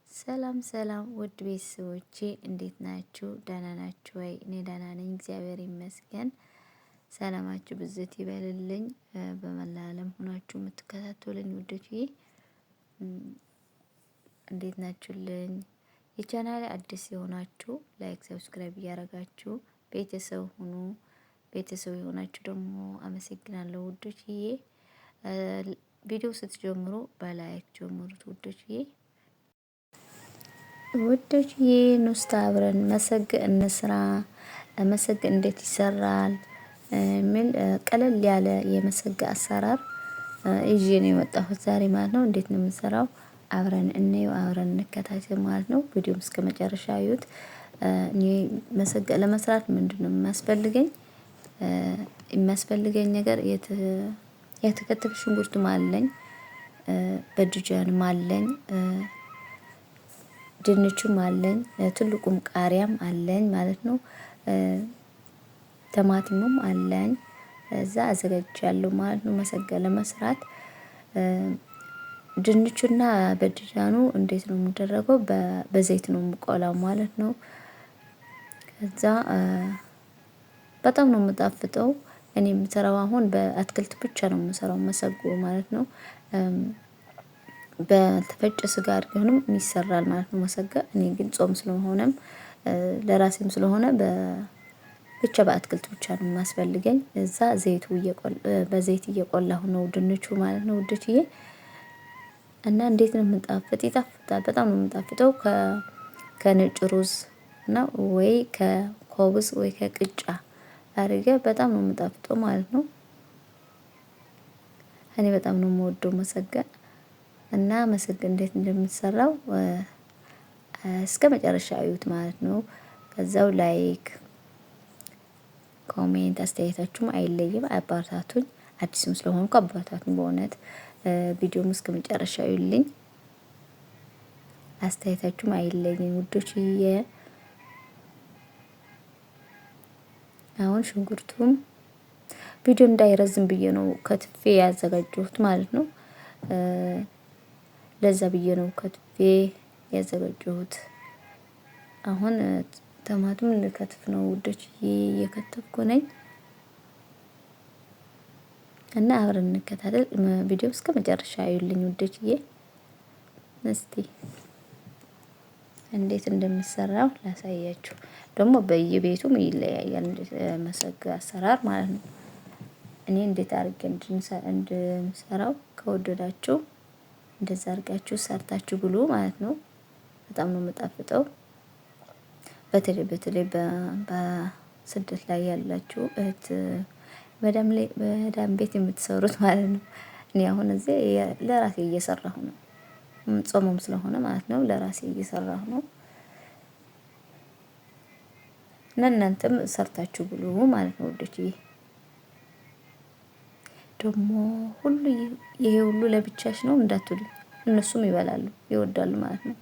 ሰላም ሰላም ውድ ቤተሰቦቼ እንዴት ናችሁ? ደህና ናችሁ ወይ? እኔ ደህና ነኝ፣ እግዚአብሔር ይመስገን። ሰላማችሁ ብዝት ይበልልኝ። በመላ ዓለም ሆናችሁ የምትከታተሉኝ ውዶቼ እንዴት ናችሁልኝ? የቻናሌ አዲስ የሆናችሁ ላይክ፣ ሰብስክራይብ እያደረጋችሁ ቤተሰብ ሁኑ። ቤተሰብ የሆናችሁ ደግሞ አመሰግናለሁ ውዶችዬ። ቪዲዮ ስትጀምሩ በላይክ ጀምሩት ውዶችዬ። ውዶችዬ ኑስታ አብረን መሰግ እንስራ። መሰግ እንዴት ይሰራል የሚል ቀለል ያለ የመሰግ አሰራር ይዤ ነው የመጣሁት ዛሬ ማለት ነው። እንዴት ነው የምንሰራው? አብረን እንየው፣ አብረን እንከታተል ማለት ነው። ቪዲዮም እስከ መጨረሻ አዩት። እኔ መሰግ ለመስራት ምንድነው የሚያስፈልገኝ ነገር የተከተፈ ሽንኩርትም አለኝ፣ በድጃንም አለኝ፣ ድንቹም አለኝ፣ ትልቁም ቃሪያም አለኝ ማለት ነው። ቲማቲሙም አለኝ። እዛ አዘጋጅቻለሁ ማለት ነው። መሰጋ ለመስራት ድንቹና በድጃኑ እንዴት ነው የሚደረገው? በዘይት ነው የምቆላው ማለት ነው። ከዛ በጣም ነው የምጣፍጠው። እኔ የምሰራው አሁን በአትክልት ብቻ ነው የምሰራው መሰጎ ማለት ነው። በተፈጨ ስጋ አድርገንም ይሰራል ማለት ነው መሰጋ። እኔ ግን ጾም ስለሆነም ለራሴም ስለሆነ ብቻ በአትክልት ብቻ ነው የሚያስፈልገኝ። እዛ በዘይት እየቆላሁ ነው ድንቹ ማለት ነው ውዶችዬ። እና እንዴት ነው የምጣፍጥ? ይጣፍጣል፣ በጣም ነው የምጣፍጠው። ከነጭ ሩዝ ነው ወይ ከኮብዝ ወይ ከቅጫ አድርጌ በጣም ነው የምጣፍጠው ማለት ነው። እኔ በጣም ነው የምወደው መሰጋ። እና መሰግ እንዴት እንደምትሰራው እስከ መጨረሻ አዩት ማለት ነው። ከዛው ላይክ፣ ኮሜንት አስተያየታችሁም አይለይም፣ አባርታቱኝ። አዲስም ስለሆንኩ አባርታቱኝ በእውነት። ቪዲዮም እስከ መጨረሻ አዩልኝ፣ አስተያየታችሁም አይለይም ውዶችዬ። አሁን ሽንኩርቱም ቪዲዮ እንዳይረዝም ብዬ ነው ከትፌ ያዘጋጀሁት ማለት ነው። ለዛ ብዬ ነው ከትፌ ያዘጋጀሁት። አሁን ቲማቲም ልከትፍ ነው ውዶችዬ፣ እየከተፍኩ ነኝ። እና አብረን እንከታተል። ቪዲዮ እስከ መጨረሻ አዩልኝ ውዶችዬ። እስቲ እንዴት እንደሚሰራው ላሳያችሁ። ደግሞ በየቤቱም ይለያያል መሰግ አሰራር ማለት ነው። እኔ እንዴት አድርጌ እንደምሰራው ከወደዳችሁ እንደዛ አድርጋችሁ ሰርታችሁ ብሉ ማለት ነው። በጣም ነው የምጣፍጠው። በተለይ በስደት ላይ ያላችሁ እህት መዳም ቤት የምትሰሩት ማለት ነው። እኔ አሁን እዚህ ለራሴ እየሰራሁ ነው፣ ጾሙም ስለሆነ ማለት ነው። ለራሴ እየሰራሁ ነው። እናንተም ሰርታችሁ ብሉ ማለት ነው ውዶችዬ። ደግሞ ይሄ ሁሉ ለብቻሽ ነው እንዳትሉ፣ እነሱም ይበላሉ ይወዳሉ ማለት ነው።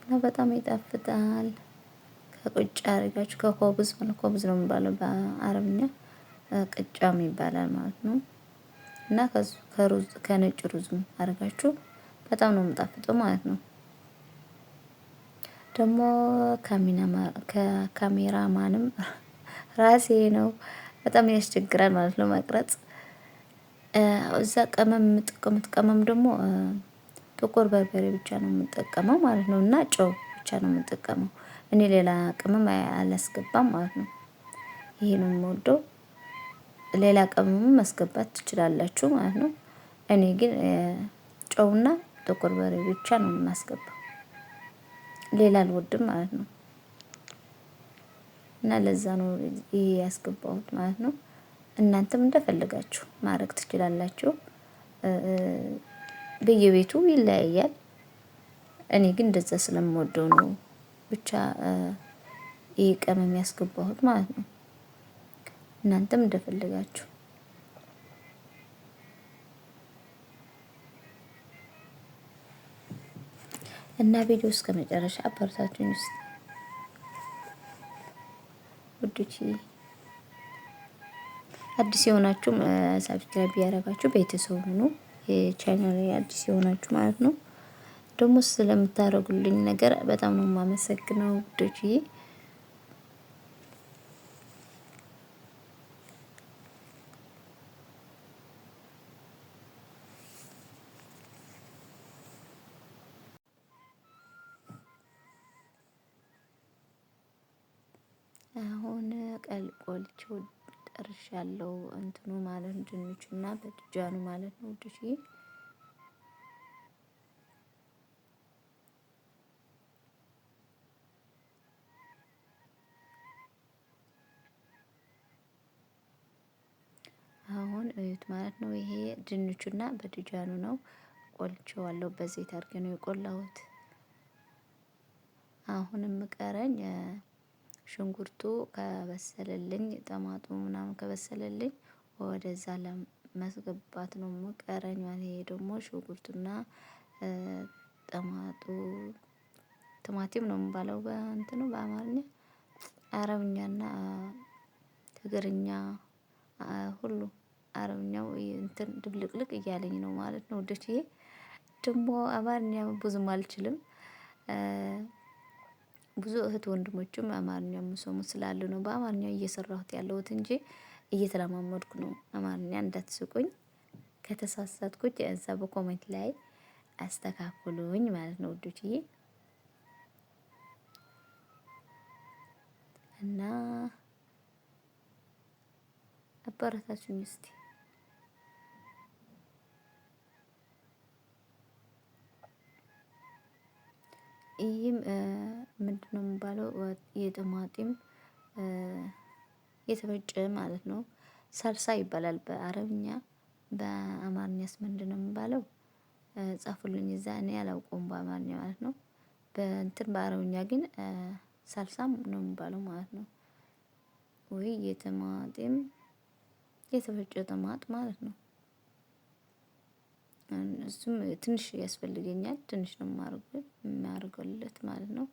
እና በጣም ይጣፍጣል። ከቁጫ አድርጋችሁ ከኮብዝ ማለት ኮብዝ ነው የሚባለው በአረብኛ፣ ቅጫም ይባላል ማለት ነው። እና ከነጭ ሩዝም አድርጋችሁ በጣም ነው የምጣፍጠው ማለት ነው። ደግሞ ከካሜራማንም ራሴ ነው፣ በጣም ያስቸግራል ማለት ነው መቅረጽ። እዛ የምጠቀሙት ቅመም ደግሞ ጥቁር በርበሬ ብቻ ነው የምጠቀመው ማለት ነው። እና ጨው ብቻ ነው የምጠቀመው እኔ፣ ሌላ ቅመም አላስገባም ማለት ነው። ይሄ ነው የምወደው። ሌላ ቅመም ማስገባት ትችላላችሁ ማለት ነው። እኔ ግን ጨውና ጥቁር በርበሬ ብቻ ነው የማስገባው፣ ሌላ አልወድም ማለት ነው። እና ለዛ ነው ይሄ ያስገባሁት ማለት ነው። እናንተም እንደፈለጋችሁ ማድረግ ትችላላችሁ። በየቤቱ ይለያያል። እኔ ግን እንደዛ ስለምወደው ነው ብቻ ይሄ ቅመም ያስገባሁት ማለት ነው። እናንተም እንደፈለጋችሁ እና ቪዲዮ እስከ መጨረሻ አበረታቱኝ ውስጥ ውዶች። አዲስ የሆናችሁም ሳብስክራይብ ያደረጋችሁ ቤተሰብ ሁኑ። የቻናል አዲስ የሆናችሁ ማለት ነው። ደግሞ ስለምታደርጉልኝ ነገር በጣም ነው የማመሰግነው ውዶች። አሁን ቆልቼው ጨርሻለሁ። እንትኑ ማለት ድንቹና በድጃኑ ማለት ነው ውዶች። አሁን እዩት ማለት ነው። ይሄ ድንቹና በድጃኑ ነው። ቆልቼዋለሁ። በዘይት አድርጌ ነው የቆላሁት። አሁንም ቀረኝ ሽንኩርቱ ከበሰለልኝ፣ ጠማጡ ምናምን ከበሰለልኝ ወደዛ ለማስገባት ነው ቀረኝ ማለት። ይሄ ደግሞ ሽንኩርቱና ጠማጡ ቲማቲም ነው የሚባለው በእንትኑ በአማርኛ፣ አረብኛና ትግርኛ ሁሉ አረብኛው እንትን ድብልቅልቅ እያለኝ ነው ማለት ነው ውዶችዬ። ደግሞ አማርኛ ብዙም አልችልም። ብዙ እህት ወንድሞችም አማርኛ የሚሰሙ ስላሉ ነው በአማርኛ እየሰራሁት ያለሁት እንጂ እየተለማመድኩ ነው። አማርኛ እንዳትስቁኝ፣ ከተሳሳትኩኝ እዛ በኮሜንት ላይ አስተካክሉኝ ማለት ነው ውዶችዬ። እና አበረታችሁኝ እስቲ። ይህም ምንድነው የሚባለው? የጢማቲም የተፈጨ ማለት ነው። ሰልሳ ይባላል በአረብኛ። በአማርኛስ ምንድነው የሚባለው? ጻፉልኝ እዛ፣ እኔ አላውቀውም በአማርኛ ማለት ነው። በእንትን በአረብኛ ግን ሳልሳም ነው የሚባለው ማለት ነው። ወይ የቲማቲም የተፈጨ ጢማት ማለት ነው። እሱም ትንሽ ያስፈልገኛል። ትንሽ ነው የማደርገውለት ማለት ነው።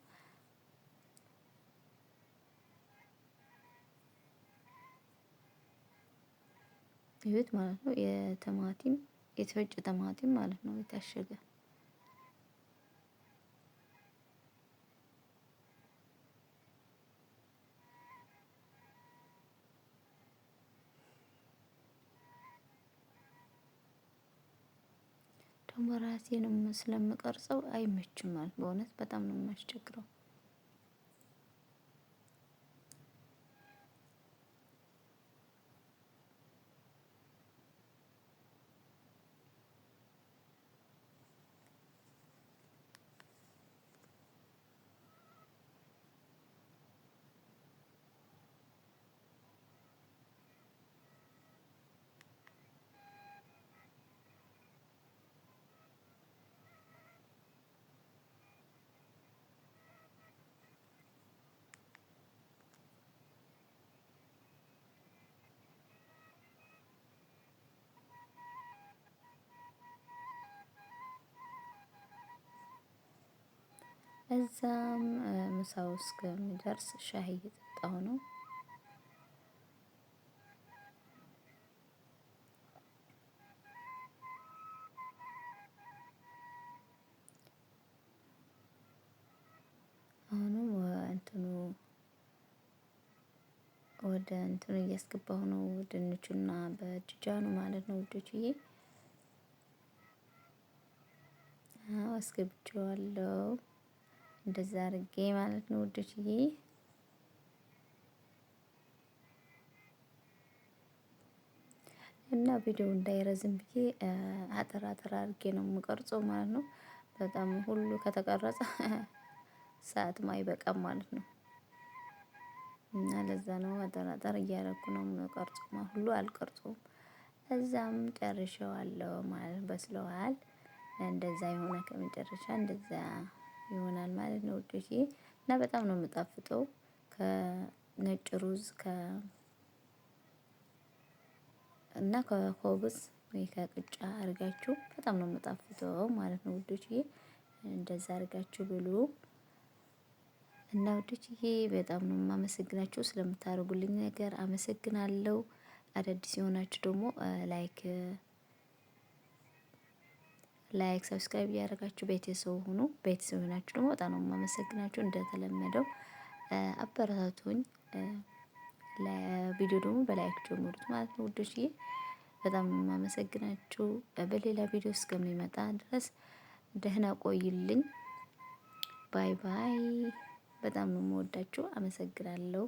ይሁት ማለት ነው። የቲማቲም የተፈጨ ቲማቲም ማለት ነው የታሸገ። ደግሞ ራሴንም ስለምቀርጸው አይመችም ማለት በእውነት በጣም ነው የሚያስቸግረው። እዛም ምሳው እስከሚደርስ ሻይ እየጠጣሁ ነው። አሁንም እንትኑ ወደ እንትኑ እያስገባሁ ነው፣ ድንቹና በድጃኑ ማለት ነው ውዶችዬ። አስገብቼዋለሁ እንደዛ አድርጌ ማለት ነው ውዶችዬ። እና ቪዲዮ እንዳይረዝም ብዬ አጠር አጠር አድርጌ ነው የምቀርጸው ማለት ነው። በጣም ሁሉ ከተቀረጸ ሰዓትም አይበቃም ማለት ነው። እና ለዛ ነው አጠር አጠር እያደረኩ ነው የምቀርጸው። ሁሉ አልቀርጸውም። እዛም ጨርሼዋለሁ ማለት በስለዋል። እንደዛ የሆነ ከመጨረሻ እንደዛ ይሆናል ማለት ነው ውዶቼ። እና በጣም ነው የምጣፍጠው ከነጭ ሩዝ እና ከኮብዝ ወይ ከቅጫ አድርጋችሁ በጣም ነው የምጣፍጠው ማለት ነው ውዶችዬ። እንደዛ አድርጋችሁ ብሉ እና ውዶችዬ በጣም ነው የማመሰግናችሁ ስለምታደርጉልኝ ነገር አመሰግናለሁ። አዳዲስ የሆናችሁ ደግሞ ላይክ ሰብስክራይብ እያደረጋችሁ ቤተሰብ ሁኑ። ቤተሰብ ሆናችሁ ደግሞ በጣም ነው የማመሰግናችሁ። እንደተለመደው አበረታቱኝ። ለቪዲዮ ደግሞ በላይክ ጀምሩት ማለት ነው ውዶችዬ። በጣም ነው የማመሰግናችሁ። በሌላ ቪዲዮ እስከሚመጣ ድረስ ደህና ቆይልኝ። ባይ ባይ። በጣም ነው የምወዳችሁ። አመሰግናለሁ።